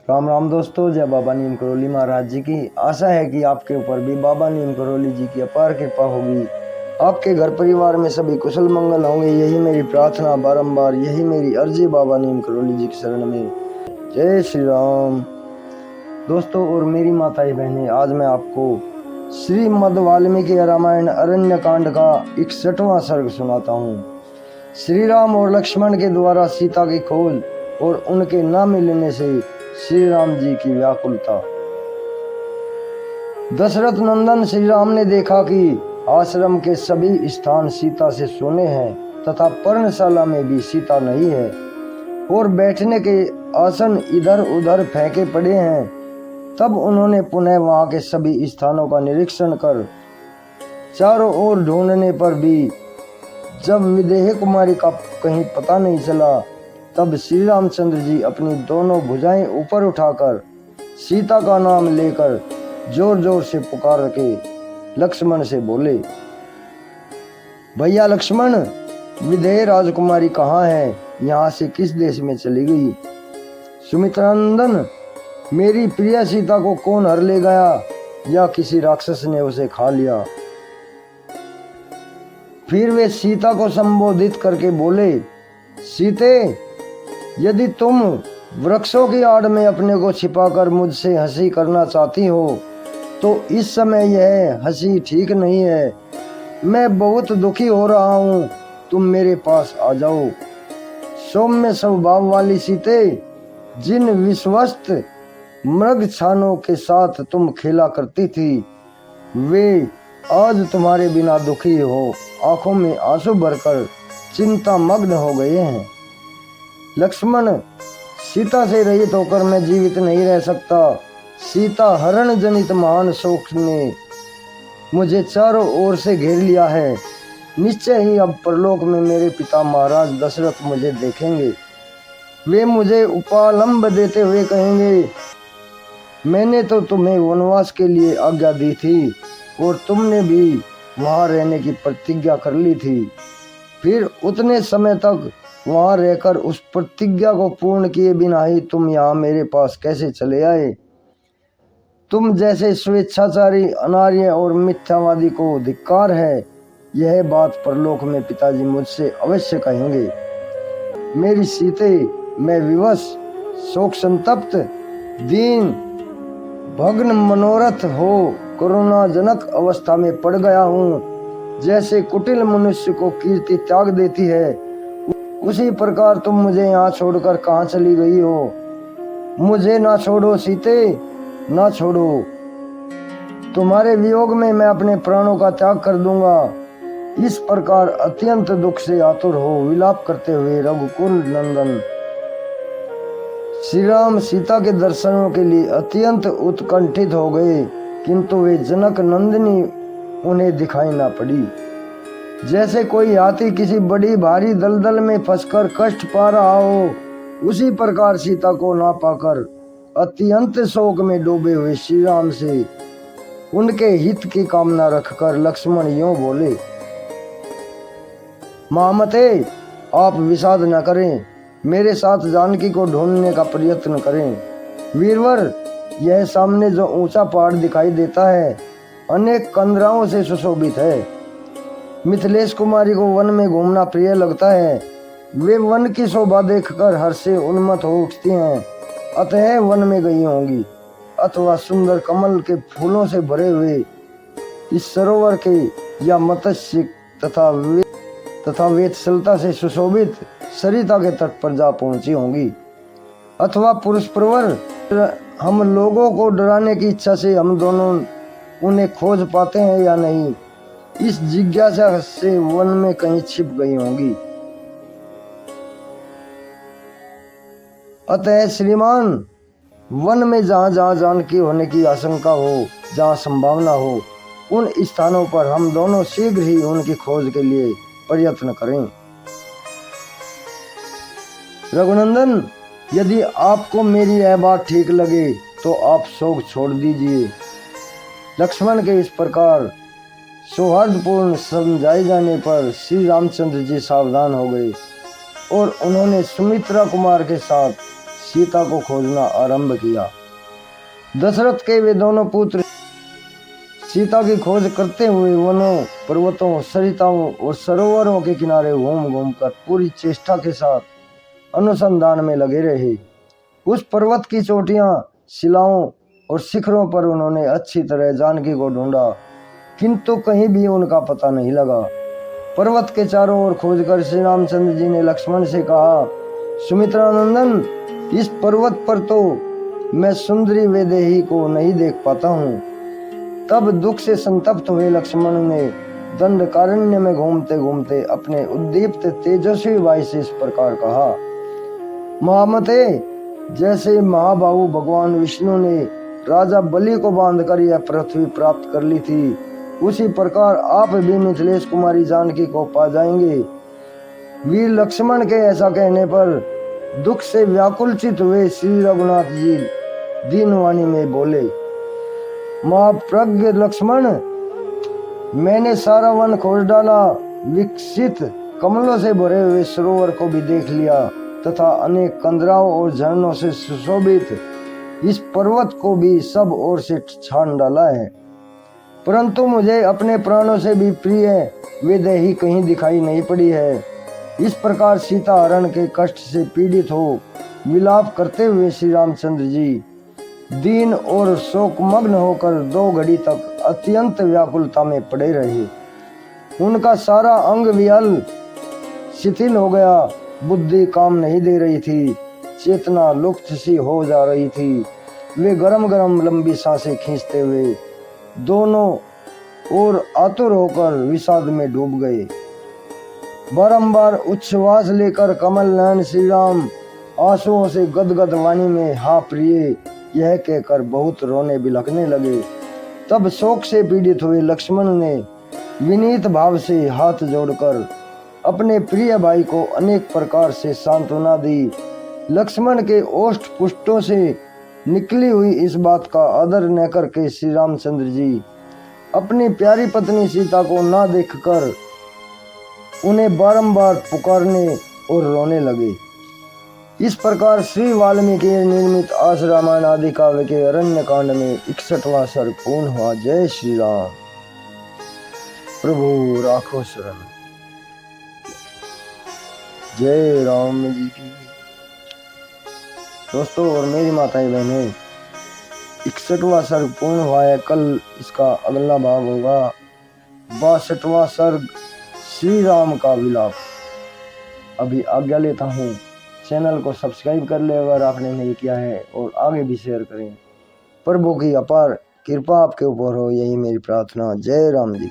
राम राम दोस्तों, जय बाबा नीम करोली महाराज जी की। आशा है कि आपके ऊपर भी बाबा नीम करोली जी की अपार कृपा होगी। आपके घर परिवार में सभी कुशल मंगल होंगे, यही मेरी प्रार्थना बारंबार, यही मेरी अर्जी बाबा नीम करोली जी की शरण में। जय श्री राम। दोस्तों और मेरी माताएं बहनें, आज मैं आपको श्रीमद् वाल्मीकि रामायण अरण्य कांड का 61वां सर्ग सुनाता हूँ। श्री राम और लक्ष्मण के द्वारा सीता की खोज और उनके न मिलने से श्री राम जी की व्याकुलता। दशरथ नंदन श्री राम ने देखा कि आश्रम के सभी स्थान सीता से सोने हैं तथा पर्णशाला में भी सीता नहीं है और बैठने के आसन इधर उधर फेंके पड़े हैं। तब उन्होंने पुनः वहां के सभी स्थानों का निरीक्षण कर चारों ओर ढूंढने पर भी जब विदेह कुमारी का कहीं पता नहीं चला, तब श्री रामचंद्र जी अपनी दोनों भुजाएं ऊपर उठाकर सीता का नाम लेकर जोर जोर से पुकार के लक्ष्मण से बोले, भैया लक्ष्मण, विदेह राजकुमारी कहाँ है? यहाँ से किस देश में चली गई? सुमित्रानंदन, मेरी प्रिय सीता को कौन हर ले गया या किसी राक्षस ने उसे खा लिया? फिर वे सीता को संबोधित करके बोले, सीते, यदि तुम वृक्षों की आड़ में अपने को छिपाकर मुझसे हंसी करना चाहती हो तो इस समय यह हंसी ठीक नहीं है। मैं बहुत दुखी हो रहा हूँ, तुम मेरे पास आ जाओ। सौम्य स्वभाव वाली सीते, जिन विश्वस्त मृग छानों के साथ तुम खेला करती थी, वे आज तुम्हारे बिना दुखी हो आंखों में आंसू भरकर चिंता मग्न हो गए हैं। लक्ष्मण, सीता से रहित होकर मैं जीवित नहीं रह सकता। सीता हरण जनित महान शोक ने मुझे चारों ओर से घेर लिया है। निश्चय ही अब परलोक में मेरे पिता महाराज दशरथ मुझे देखेंगे। वे मुझे उपालंब देते हुए कहेंगे, मैंने तो तुम्हें वनवास के लिए आज्ञा दी थी और तुमने भी वहां रहने की प्रतिज्ञा कर ली थी। फिर उतने समय तक वहां रहकर उस प्रतिज्ञा को पूर्ण किए बिना ही तुम यहाँ मेरे पास कैसे चले आए? तुम जैसे स्वेच्छाचारी, अनार्य और मिथ्यावादी को धिक्कार है। यह बात परलोक में पिताजी मुझसे अवश्य कहेंगे। मेरी सीते, मैं विवश, शोक संतप्त, दीन, भग्न मनोरथ हो करुणाजनक अवस्था में पड़ गया हूँ। जैसे कुटिल मनुष्य को कीर्ति त्याग देती है, उसी प्रकार तुम मुझे यहाँ छोड़कर कहाँ चली गई हो? मुझे ना छोड़ो सीते, ना छोड़ो। तुम्हारे वियोग में मैं अपने प्राणों का त्याग कर दूंगा। इस प्रकार अत्यंत दुख से आतुर हो विलाप करते हुए रघुकुल नंदन श्री राम सीता के दर्शनों के लिए अत्यंत उत्कंठित हो गए, किंतु वे जनक नंदिनी उन्हें दिखाई ना पड़ी। जैसे कोई हाथी किसी बड़ी भारी दलदल में फंसकर कष्ट पा रहा हो, उसी प्रकार सीता को ना पाकर अत्यंत शोक में डूबे हुए श्री राम से उनके हित की कामना रखकर लक्ष्मण यों बोले, महामते, आप विषाद न करें, मेरे साथ जानकी को ढूंढने का प्रयत्न करें। वीरवर, यह सामने जो ऊंचा पहाड़ दिखाई देता है अनेक कंदराओं से सुशोभित है। मिथिलेश कुमारी को वन में घूमना प्रिय लगता है। वे वन की शोभा देखकर हर्ष से उन्मत्त हो उठती हैं, अतः वन में गई होंगी, अथवा सुंदर कमल के फूलों से भरे हुए इस सरोवर के या मत्स्य तथा वेतसलता से सुशोभित सरिता के तट पर जा पहुंची होंगी। अथवा पुरुष प्रवर, हम लोगों को डराने की इच्छा से हम दोनों उन्हें खोज पाते हैं या नहीं, इस जिज्ञासा से वन में कहीं छिप गई होंगी। अतः श्रीमान, वन में जहाँ जहाँ जानकी होने की आशंका हो, जहाँ संभावना हो, उन स्थानों पर हम दोनों शीघ्र ही उनकी खोज के लिए प्रयत्न करें। रघुनंदन, यदि आपको मेरी यह बात ठीक लगे तो आप शोक छोड़ दीजिए। लक्ष्मण के इस प्रकार सौहार्दपूर्ण समझाए जाने पर श्री रामचंद्र जी सावधान हो गए और उन्होंने सुमित्रा कुमार के साथ सीता को खोजना आरंभ किया। दशरथ के वे दोनों पुत्र सीता की खोज करते हुए वनों, पर्वतों, सरिताओं और सरोवरों के किनारे घूम घूम कर पूरी चेष्टा के साथ अनुसंधान में लगे रहे। उस पर्वत की चोटियां, शिलाओं और शिखरों पर उन्होंने अच्छी तरह जानकी को ढूंढा, किंतु कहीं भी उनका पता नहीं लगा। पर्वत के चारों ओर खोजकर श्री रामचंद्र जी ने लक्ष्मण से कहा, सुमित्रा नंदन, इस पर्वत पर तो मैं सुंदरी वैदेही को नहीं देख पाता हूँ। तब दुख से संतप्त हुए लक्ष्मण ने दंडकारण्य में घूमते घूमते अपने उद्दीप्त तेजस्वी वायु से इस प्रकार कहा, महामते, जैसे महाबाहु भगवान विष्णु ने राजा बलि को बांधकर यह पृथ्वी प्राप्त कर ली थी, उसी प्रकार आप भी मिथिलेश कुमारी जानकी को पा जाएंगे। वीर लक्ष्मण के ऐसा कहने पर दुख से व्याकुलचित हुए श्री रघुनाथ जी दीनवाणी में बोले, महाप्रज्ञ लक्ष्मण, मैंने सारा वन खोज डाला, विकसित कमलों से भरे हुए सरोवर को भी देख लिया तथा अनेक कंदराओं और झरनों से सुशोभित इस पर्वत को भी सब ओर से छान डाला है, परंतु मुझे अपने प्राणों से भी प्रिय वैदेही कहीं दिखाई नहीं पड़ी है। इस प्रकार सीता हरण के कष्ट से पीड़ित हो विलाप करते हुए श्री रामचंद्र जी दीन और शोकमग्न होकर 2 घड़ी तक अत्यंत व्याकुलता में पड़े रहे। उनका सारा अंग विहल शिथिल हो गया, बुद्धि काम नहीं दे रही थी, चेतना लुप्त सी हो जा रही थी। वे गरम गरम लंबी सांसें खींचते हुए दोनों ओर आतुर होकर विषाद में डूब गए। बारंबार उच्छ्वास लेकर कमल नयन श्री राम आंसुओं से गदगद वाणी में हा प्रिय यह कहकर बहुत रोने बिलखने लगे। तब शोक से पीड़ित हुए लक्ष्मण ने विनीत भाव से हाथ जोड़कर अपने प्रिय भाई को अनेक प्रकार से सांत्वना दी। लक्ष्मण के ओष्ठ पुष्टों से निकली हुई इस बात का आदर न करके श्री रामचंद्र जी अपनी प्यारी पत्नी सीता को ना देखकर उन्हें बारंबार पुकारने और रोने लगे। इस प्रकार श्री वाल्मीकि निर्मित आस रामायण आदि काव्य के अरण्य कांड में 61वां सर्ग पूर्ण हुआ। जय श्री राम। प्रभु राखो शरण। जय राम जी की। दोस्तों और मेरी माताएं बहनें, 61वां सर्ग पूर्ण हुआ है। कल इसका अगला भाग होगा 62वां सर्ग श्री राम का विलाप। अभी आज्ञा लेता हूँ। चैनल को सब्सक्राइब कर ले अगर आपने नहीं किया है, और आगे भी शेयर करें। प्रभु की अपार कृपा आपके ऊपर हो, यही मेरी प्रार्थना। जय राम जी।